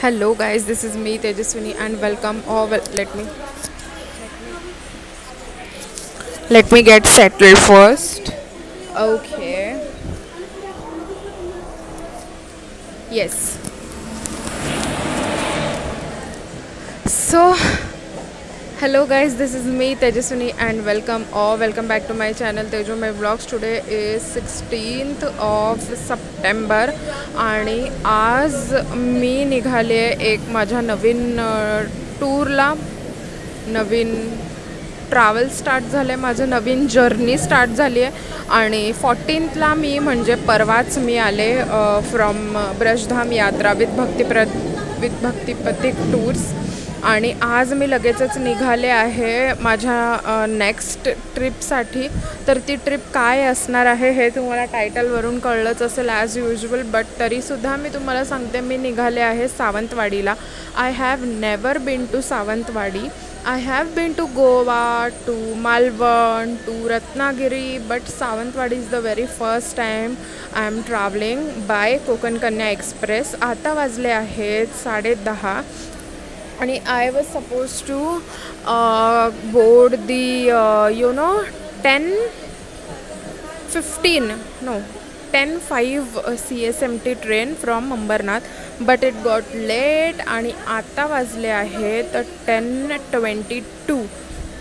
Hello guys, this is me Tejaswini and welcome. Let me get settled first. Okay. Yes. So hello guys, this is me Tejaswini and welcome back to my channel Tejo My Vlogs. Today is 16th of September आणि आज मी निघाले एक माझ्या नवीन टूरला. नवीन travel start झालं आहे, माझं नवीन journey start झाली आहे आणि 14thला मी म्हणजे परवाच मी आले फ्रॉम ब्रजधाम यात्रा विथ भक्तिपथिक टूर्स आणि आज मी लगेचच निघाले आहे माझ्या नेक्स्ट ट्रिपसाठी. तर ती ट्रिप काय असणार आहे हे तुम्हाला टायटलवरून कळलंच असेल ॲज युजल, बट तरीसुद्धा मी तुम्हाला सांगते मी निघाले आहे सावंतवाडीला. I have never been to Sawantwadi. I have been to Goa, to Malvan, to Ratnagiri, but Sawantwadi is the very first time I am traveling by Konkan Kanya Express. आता वाजले आहेत 10:30 आणि I was supposed to board the 10:05 CSMT train from Ambarnath, but it got late आणि आता वाजले आहेत 10:22.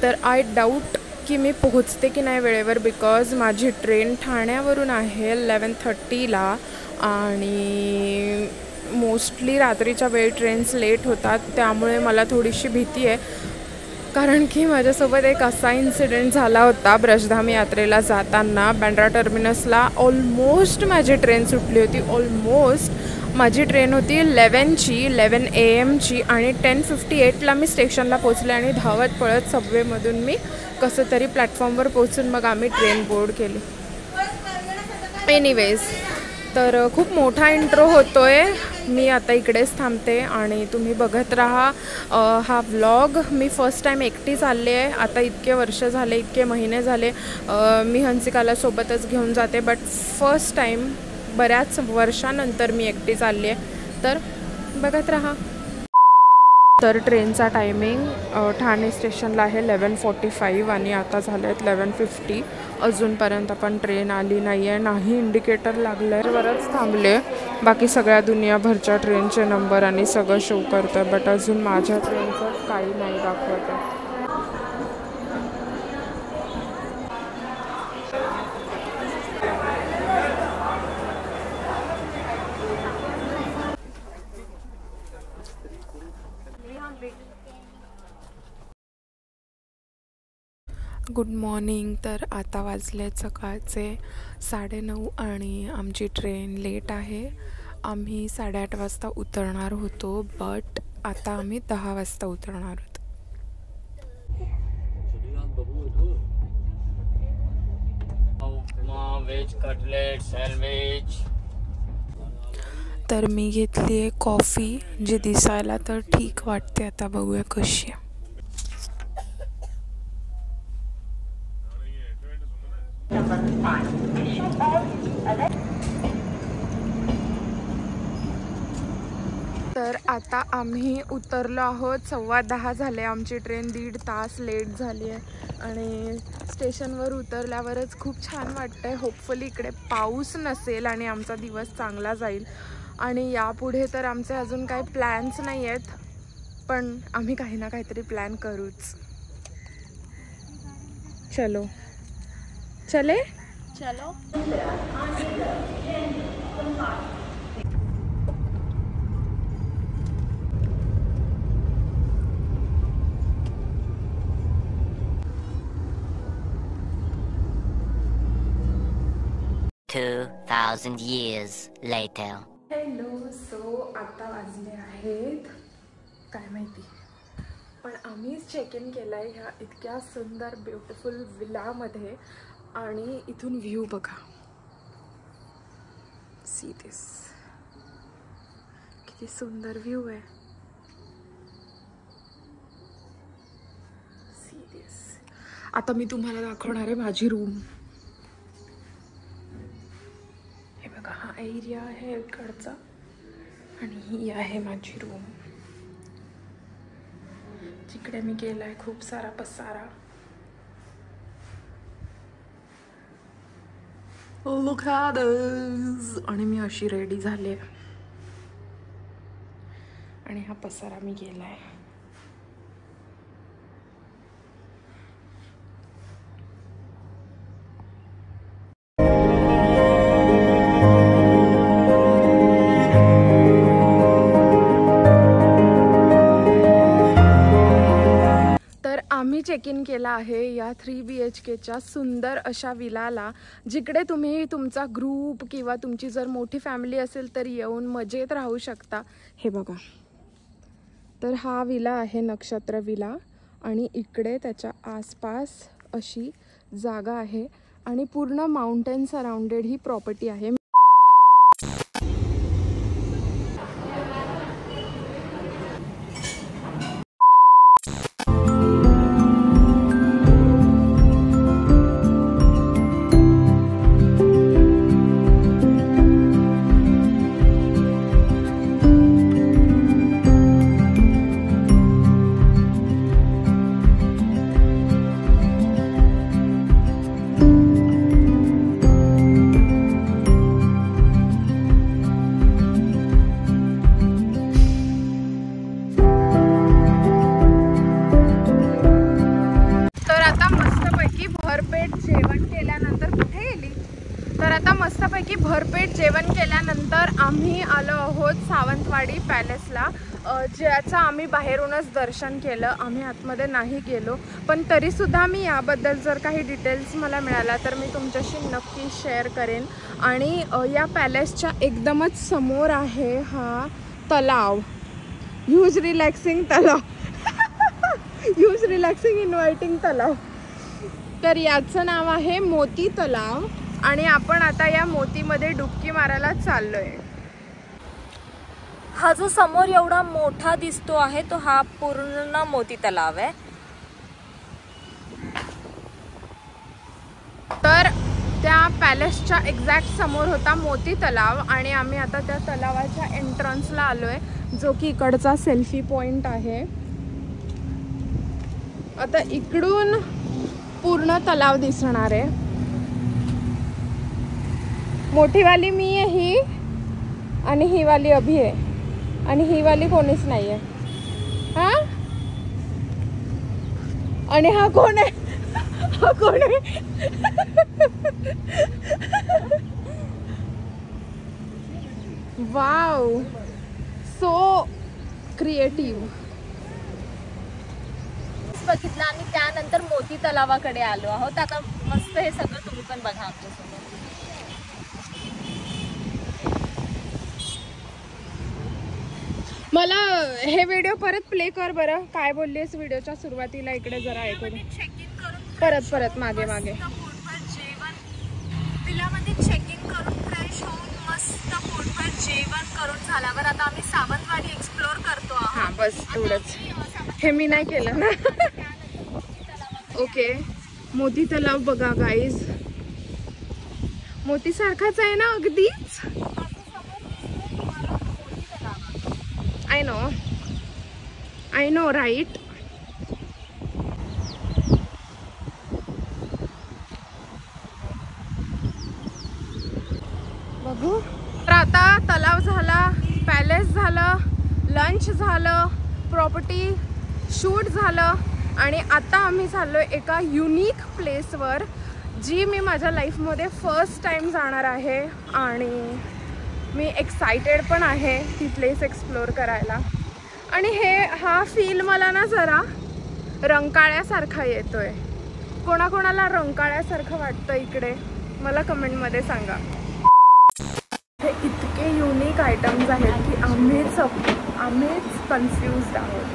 तर I doubt की मी पोहोचते की नाही वेळेवर, बिकॉज माझी ट्रेन ठाण्यावरून आहे 11:30ला आणि मोस्टली रात्रीच्या वेळ ट्रेन्स लेट होतात. त्यामुळे मला थोडीशी भीती आहे, कारण की माझ्यासोबत एक असा इन्सिडेंट झाला होता ब्रजधाम यात्रेला जाताना. बँड्रा टर्मिनसला ऑलमोस्ट माझी ट्रेन सुटली होती. ऑलमोस्ट माझी ट्रेन होती 11 AM आणि 10:58ला मी स्टेशनला पोचले आणि धावत पळत सबवेमधून मी कसं तरी प्लॅटफॉर्मवर पोचून मग आम्ही ट्रेन बोर्ड केली. एनिवेज, तर खूप मोठा इंट्रो होतो आहे. मी आता इकडेच थांबते आणि तुम्ही बघत राहा हा व्लॉग. मी फर्स्ट टाईम एकटी चालले आहे. आता इतके वर्ष झाले, इतके महिने झाले मी हंसिकाला सोबतच घेऊन जाते, बट फर्स्ट टाईम बऱ्याच वर्षानंतर मी एकटी चालली आहे. तर बघत राहा. तर ट्रेनचा टायमिंग ठाणे स्टेशनला आहे 11:45 आणि आता झाले आहेत 11:50. अजूनपर्यंत पण ट्रेन आली नाही आहे, नाही इंडिकेटर लागलं आहे. वरच थांबले. बाकी सगळ्या दुनियाभरच्या ट्रेनचे नंबर आणि सगळं शो करतं आहे, बट अजून माझ्या ट्रेनचं काही नाही दाखवत आहे. Good morning. तर आता वाजले सकाळचे 9:30 आणि आमची ट्रेन लेट आहे. आम्ही 8:30 वाजता उतरणार होतो, बट आता आम्ही 10 वाजता उतरणार आहोत. तर मी घेतली आहे कॉफी, जी दिसायला तर ठीक वाटते. आता बघूया कशी आहे. तर आता आम्ही उतरलो आहोत. 10:15 झाले. आमची ट्रेन 1.5 तास लेट झाली आहे आणि स्टेशनवर उतरल्यावरच खूप छान वाटतं आहे. होपफुली इकडे पाऊस नसेल आणि आमचा दिवस चांगला जाईल. आणि यापुढे तर आमचे अजून काही प्लॅन्स नाही आहेत, पण आम्ही काही ना काहीतरी प्लॅन करूच. चलो चले चलो. $2,000 years later. हॅलो. सो आता वाजले आहेत काय माहिती, पण आम्हीच चेक इन केलं आहे ह्या इतक्या सुंदर ब्युटिफुल विलामध्ये. आणि इथून व्ह्यू बघा. सी दिस, किती सुंदर व्ह्यू आहे. See this. आता मी तुम्हाला दाखवणार आहे माझी रूम. हे बघा, हा एरिया आहे इकडचा आणि ही आहे माझी रूम, जिकडे मी केलाय खूप सारा पसारा. Look at this. आणि मी अशी रेडी झाले आणि हा पसारा मी केलाय. आम्ही चेक इन केला आहे या 3 BHKच्या सुंदर अशा विलाला, जिकडे तुम्ही तुमचा ग्रुप किंवा तुमची जर मोठी फॅमिली असेल तर येऊन मजेत राहू शकता. हे बघा, तर हा विला आहे नक्षत्र विला आणि इकडे त्याच्या आसपास अशी जागा आहे आणि पूर्ण माउंटेन सराउंडेड ही प्रॉपर्टी आहे. मस्तपैकी भरपेट जेवण केल्यानंतर आम्ही आलो आहोत सावंतवाडी पॅलेसला, ज्याचं आम्ही बाहेरूनच दर्शन केलं. आम्ही आतमध्ये नाही गेलो, पण तरीसुद्धा मी याबद्दल जर काही डिटेल्स मला मिळाला तर मी तुमच्याशी नक्की शेअर करेन. आणि या पॅलेसच्या एकदमच समोर आहे हा तलाव, ह्यूज रिलॅक्सिंग तलाव ह्यूज रिलॅक्सिंग इन्व्हायटिंग तलाव. तर याचं नाव आहे मोती तलाव आणि आपण आता या मोतीमध्ये डुबकी मारायला चाललोय. हा जो समोर एवढा मोठा दिसतो आहे तो हा पूर्ण मोती तलाव आहे. तर त्या पॅलेसच्या एक्झॅक्ट समोर होता मोती तलाव आणि आम्ही आता त्या तलावाच्या एंट्रन्सला आलोय, जो की इकडचा सेल्फी पॉइंट आहे. आता इकडून पूर्ण तलाव दिसणार आहे. मोठीवाली मी आहे ही आणि ही वाली अभि आहे आणि ही वाली कोणीच नाही आहे. हा, आणि हा कोण आहे? हा कोण आहे? Wow, so creative. बघितलं आणि त्यानंतर मोती तलावाकडे आलो आहोत. आता मस्त हे सगळं तुम्ही पण बघा आमच्यासोबत. मला हे व्हिडिओ परत प्ले कर बरं. काय बोललीस व्हिडिओच्या सुरुवातीला? इकडे जरा ऐकू दे. परत मागे विलामध्ये चेक इन करून फ्रेश होऊन मस्त पोटभर जेवण करून झाल्यावर आता आम्ही सावंतवाडी एक्सप्लोर करतो आहोत. हां, बस एवढंच. हे मी नाही केलं ना. ओके, मोती तलाव बघा गाईज, मोती सारखाच आहे ना अगदीच. I know right. बघू. तर आता तलाव झाला, पॅलेस झालं, लंच झालं, प्रॉपर्टी शूट झालं आणि आता आम्ही चाललोय एका युनिक प्लेसवर, जी मी माझ्या लाईफमध्ये फर्स्ट टाइम जाणार आहे आणि मी एक्सायटेड पण आहे ती प्लेस एक्सप्लोर करायला. आणि हा फील मला ना जरा रंकाळ्यासारखा येतोय. कोणाकोणाला रंकाळ्यासारखं वाटतं इकडे मला कमेंटमध्ये सांगा. हे इतके युनिक आयटम्स आहेत की आम्हीच कन्फ्युज्ड आहोत.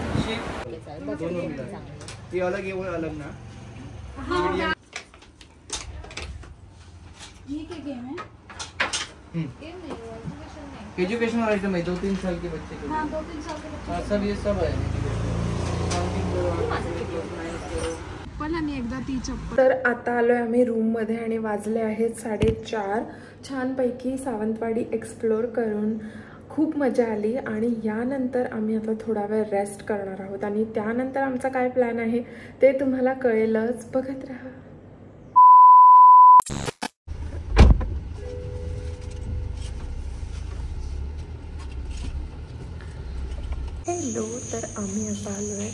एजुकेशन वाला आइटम है, 2-3 साल के बच्चे के लिए। हाँ, 2-3 साल के बच्चे। हाँ, सब ये सब है। तर आता आलोय आम्ही रूममध्ये आणि वाजले आहेत 4:30. छानपैकी सावंतवाडी एक्सप्लोर करून खूप मजा आली आणि यानंतर आम्ही आता थोडा वेळ रेस्ट करणार आहोत आणि त्यानंतर आमचा काय प्लॅन आहे ते तुम्हाला कळेलच, बघत राहा. हॅलो, तर आम्ही आता आलो आहे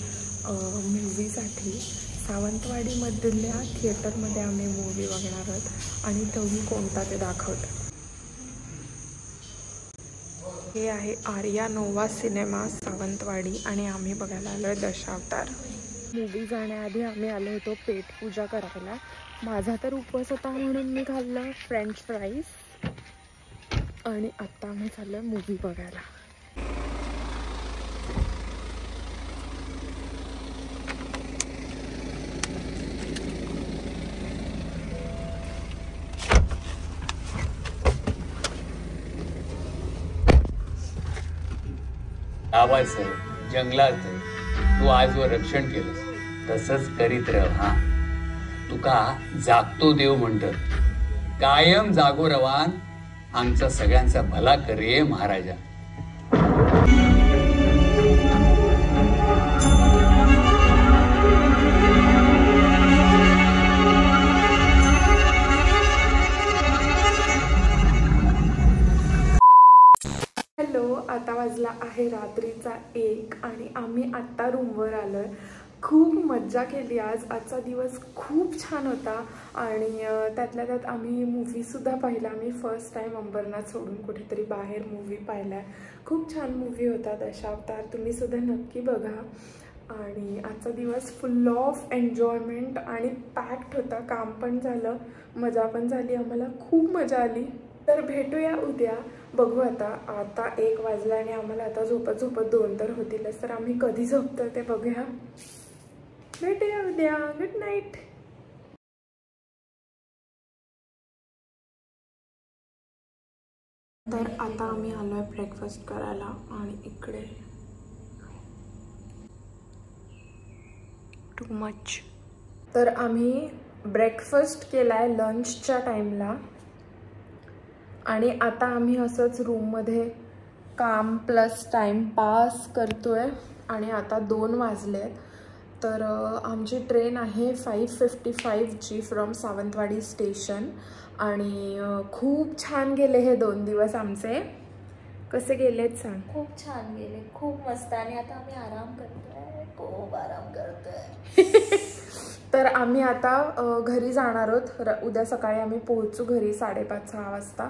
मूवीसाठी. सावंतवाडीमधल्या थिएटरमध्ये आम्ही मूवी बघणार आहोत आणि तोही कोणता ते दाखवतो. हे आहे आर्या नोवा सिनेमा सावंतवाडी आणि आम्ही बघायला आलो आहे दशावतार. मूवी जाण्याआधी आम्ही आलो होतो पेटपूजा करायला. माझा तर उपवास होता म्हणून मी खाल्लं फ्रेंच फ्राईज आणि आत्ता आम्ही चाललो आहे मूवी बघायला. गावाचं जंगलाचं तू आजवर रक्षण केलंस, तसंच करीत रह. हा तुका जागतो देव म्हणतात, कायम जागो रवान, आमचा सगळ्यांचा भला करे महाराजा. आता वाजला आहे रात्रीचा 1 आणि आम्ही आत्ता रूमवर आलो आहे. खूप मज्जा केली आज. आजचा दिवस खूप छान होता आणि त्यातल्या त्यात आम्ही मूवीसुद्धा पाहिला. आम्ही फर्स्ट टाईम अंबरनाथ सोडून कुठेतरी बाहेर मूवी पाहिला. खूप छान मूवी होता दशावतार, तुम्हीसुद्धा नक्की बघा. आणि आजचा दिवस फुल ऑफ एन्जॉयमेंट आणि पॅक्ड होता. काम पण झालं, मजा पण झाली, आम्हाला खूप मजा आली. तर भेटूया उद्या. बघू आता 1 वाजला आणि आम्हाला आता झोपत 2 तर होतीलच. तर आम्ही कधी झोपतो ते बघूया. भेटूया उद्या. Good night. तर आता आम्ही आलो आहे ब्रेकफास्ट करायला आणि इकडे टू मच. तर आम्ही ब्रेकफास्ट केला आहे लंचच्या टाईमला आणि आता आम्ही असंच रूममध्ये काम प्लस टाईमपास करतो आहे. आणि आता 2 वाजले आहेत. तर आमची ट्रेन आहे 5:55ची फ्रॉम सावंतवाडी स्टेशन. आणि खूप छान गेले हे 2 दिवस आमचे. कसे गेलेत सांग? खूप छान गेले, खूप मस्त. आणि आता आम्ही आराम करतोय, खूप आराम करतोय. तर आम्ही आता घरी जाणार आहोत. उद्या सकाळी आम्ही पोहोचू घरी 5:30-6 वाजता.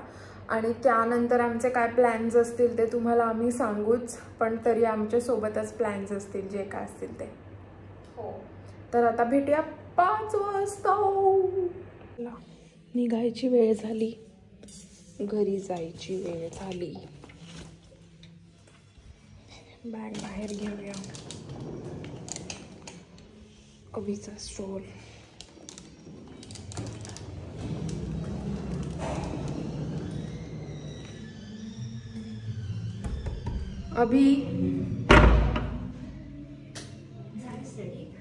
आणि त्यानंतर आमचे काय प्लॅन्स असतील ते तुम्हाला आम्ही सांगूच, पण तरी आमच्या सोबतच प्लॅन्स असतील जे काय असतील ते. हो. तर आता भेटूया 5 वाजता. निघायची वेळ झाली, घरी जायची वेळ झाली. बॅग बाहेर घेऊया. अभिचा स्टॉल. अभि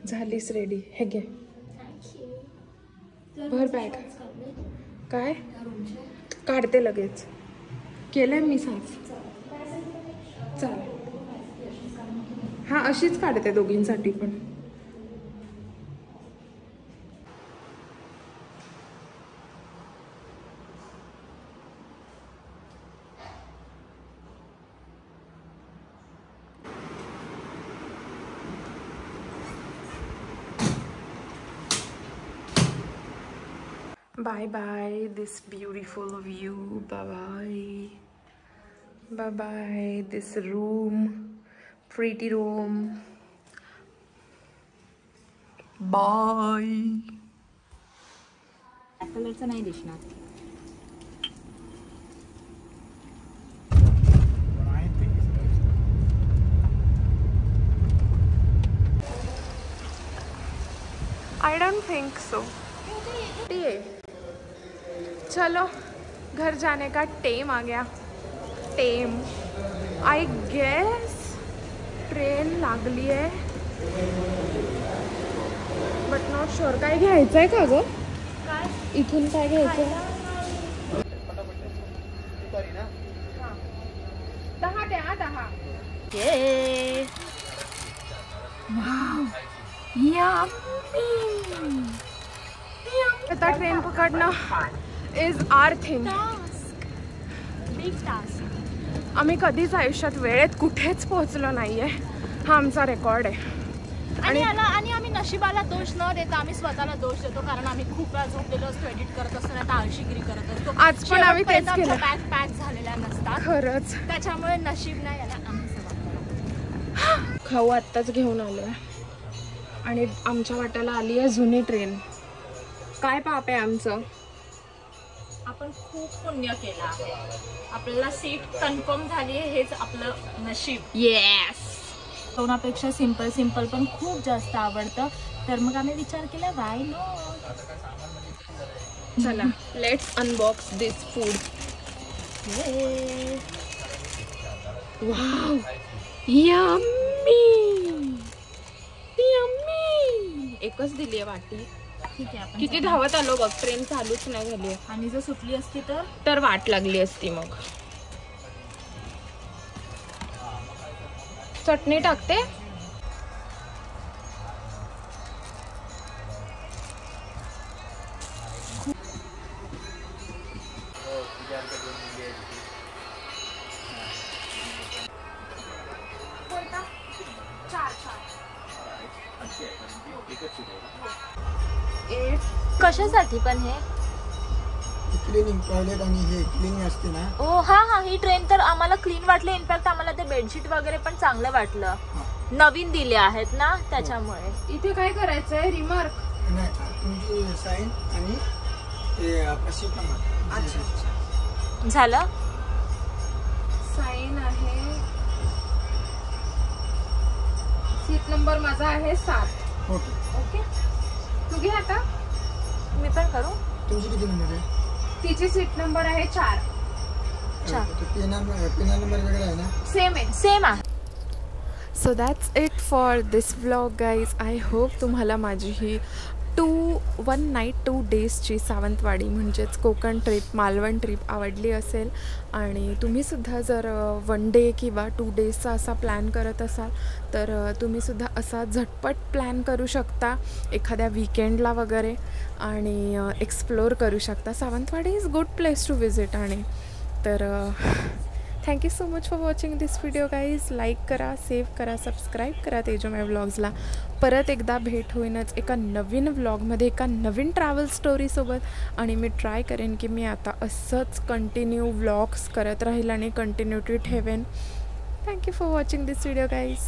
झालीस रेडी. हे घे, भर बॅग. काय काढते लगेच. केलंय मी साफ. चालेल. हा अशीच काढते दोघींसाठी पण. Bye bye this beautiful view. Bye bye. Bye bye this room, pretty room. Bye. कलरचं नाही दिसणार. I don't think so. चलो घर जाने का टाइम आ गया. टाइम आई गेस ट्रेन लागली आहे, बट नॉट शुअर. काय घ्यायचं आहे का गं? इथून काय घ्यायचं? 10 आता ट्रेन पकडणं इज आर थिंग. आम्ही कधीच आयुष्यात वेळेत कुठेच पोहोचलो नाहीये. हा आमचा रेकॉर्ड आहे. आणि आम्ही नशिबाला दोष न देता आम्ही स्वतःला दोष देतो, कारण आम्ही खूप वेळा झोपलेलो असतो, एडिट करत असतो, नाही तर आळशीगिरी करत असतो. आज पण आम्ही तेच केलं. पॅक झालेल्या नसतात खरंच. त्याच्यामुळे नशीब नाही याला आम्ही खाऊ आत्ताच घेऊन आलोय आणि आमच्या वाट्याला आली आहे जुनी ट्रेन. काय पाप आहे आमचं. आपण खूप पुण्य केलं आहे. आपल्याला सीट कन्फर्म झाली आहे, हेच आपलं नशीब. येस. कोणापेक्षा सिंपल पण खूप जास्त आवडतं, तर मग आम्ही विचार केला वाय नॉट. चला let's unbox this food. Wow yummy yummy. एकच दिली आहे वाटी. ठीक आहे, आपण किती धावत आलो बघ. ट्रेन चालूच नाही झाली आणि जर सुटली असती तर वाट लागली असती. मग चटणी टाकते. कशासाठी पण हे क्लिनिंग टॉयलेट आणि हे क्लिनिंग असते ना. ओ हा ही ट्रेन तर आम्हाला क्लीन वाटलं. इनफॅक्ट आम्हाला ते बेडशीट वगैरे पण चांगलं वाटलं. नवीन दिले आहेत ना त्याच्यामुळे. इथे काय करायचंय रिमार्क. नाही तुमची साईन आणि ते आपला नंबर. अच्छा झालं. साईन आहे. सीट नंबर माझा आहे 7. ओके तू घे आता. मी पण करू. तुमची किती नंबर आहे. तिची सीट नंबर आहे 4. पेना नंबर वेगळा आहे ना. सेम आहे. So that's it for this vlog guys. I hope तुम्हाला माझी ही 1 नाईट 2 डेजची सावंतवाडी म्हणजेच कोकण ट्रिप, मालवण ट्रिप आवडली असेल. आणि तुम्हीसुद्धा जर 1 डे किंवा 2 डेजचा असा प्लॅन करत असाल तर तुम्हीसुद्धा असा झटपट प्लॅन करू शकता एखाद्या वीकेंडला वगैरे आणि एक्सप्लोर करू शकता. Sawantwadi is good place to visit. आणि तर thank you so much for watching this video guys. Like करा, सेव्ह करा, सबस्क्राईब करा तेजो माय व्लॉग्सला. परत एकदा भेट होईनच एका नवीन व्लॉगमध्ये, एका नवीन ट्रॅव्हल स्टोरीसोबत. आणि मी ट्राय करेन की मी आता असंच कंटिन्यू व्लॉग्स करत राहील आणि कंटिन्युटी ठेवेन. Thank you for watching this video guys.